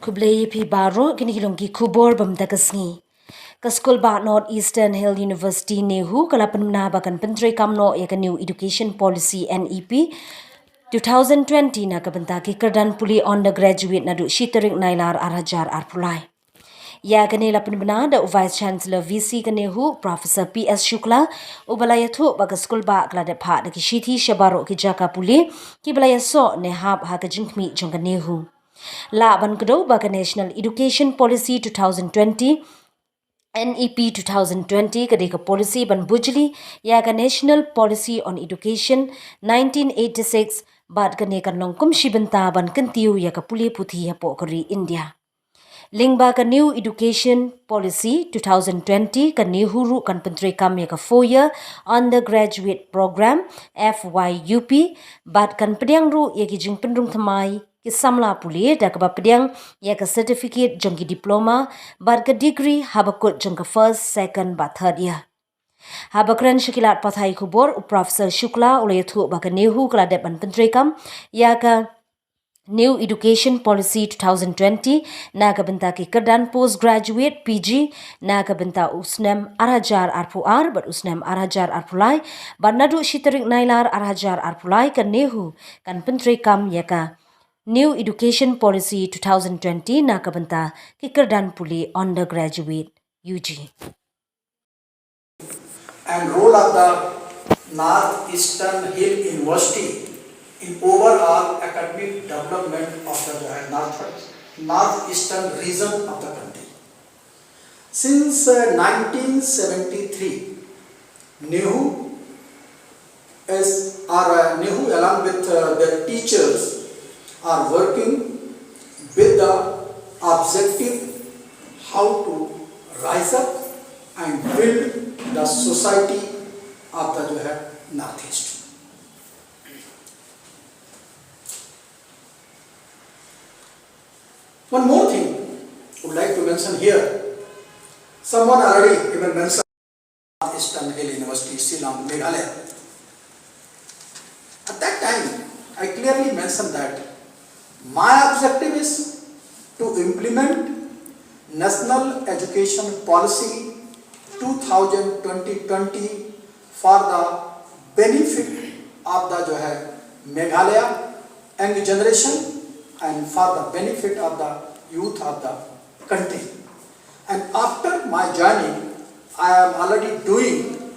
Kublai pi baro kini kilongki kubor bam dagasngi. Ka Skul ba North Eastern Hill University Nehu kalapan menabakan Pyntrei kamno ya ka New Education Policy NEP 2020 na kabenta ki kerdan puli undergraduate nadu shiterik nailar arhajar arpulai. Ya kani lapan bena da Vice Chancellor VC Nehu Professor PS Shukla ubalaya thu baga Skul ba klade pha da ki shithi shabaro ki jaka puli ki balaya so ne hab ha ka jinkmi jonga Nehu. La ban kudo baga National Education Policy 2020 NEP 2020 kadeka policy ban bujli ya ka National Policy on Education 1986 bad kane kan nongkum shibenta ban kentiu ya ka puli puthi hapo kori India. Lingba ka New Education Policy 2020 ka Nehu kan Pyntrei kam ya ka 4-year undergraduate program FYUP bad kan pediang ru ya ki jing pendrung thamai ki samla puli da ka pediang ya ka certificate jong ki diploma bad ka degree habakut jong ka first second ba third year. Habakran Shakilat Pathai Kubor Professor Shukla ulay thu ba ka Nehu kala de ban Pyntrei kam ya ka New Education Policy 2020 na kabenta ki kerdan postgraduate PG na kabenta usnem arhajar arpuar bat usnem arhajar arpulai bat nadu shiterik nailar arhajar arpulai kan Nehu kan Pyntrei kam yaka New Education Policy 2020 na kabenta ki kerdan puli undergraduate UG. And role of the North Eastern Hill University in overall academic development of the northeastern region of the country. Since 1973, Nehu along with the teachers are working with the objective how to rise up and build the society of the Northeast. One more thing I would like to mention here. Someone already even mentioned Eastern Hill University, Shillong, Meghalaya. At that time, I clearly mentioned that my objective is to implement National Education Policy 2020 for the benefit of the Meghalaya young generation and for the benefit of the youth of the country. And after my journey, I am already doing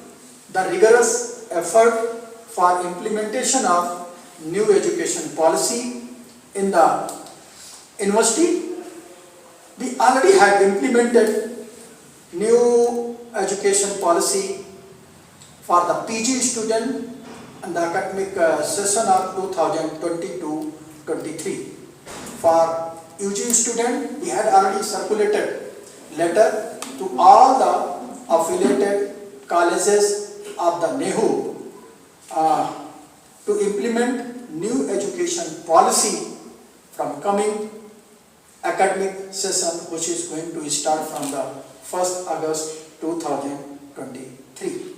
the rigorous effort for implementation of new education policy in the university. We already had implemented new education policy for the PG student and the academic session of 2022-23. For UG student, we had already circulated letter to all the affiliated colleges of the Nehu to implement new education policy from coming academic session, which is going to start from the 1st August 2023.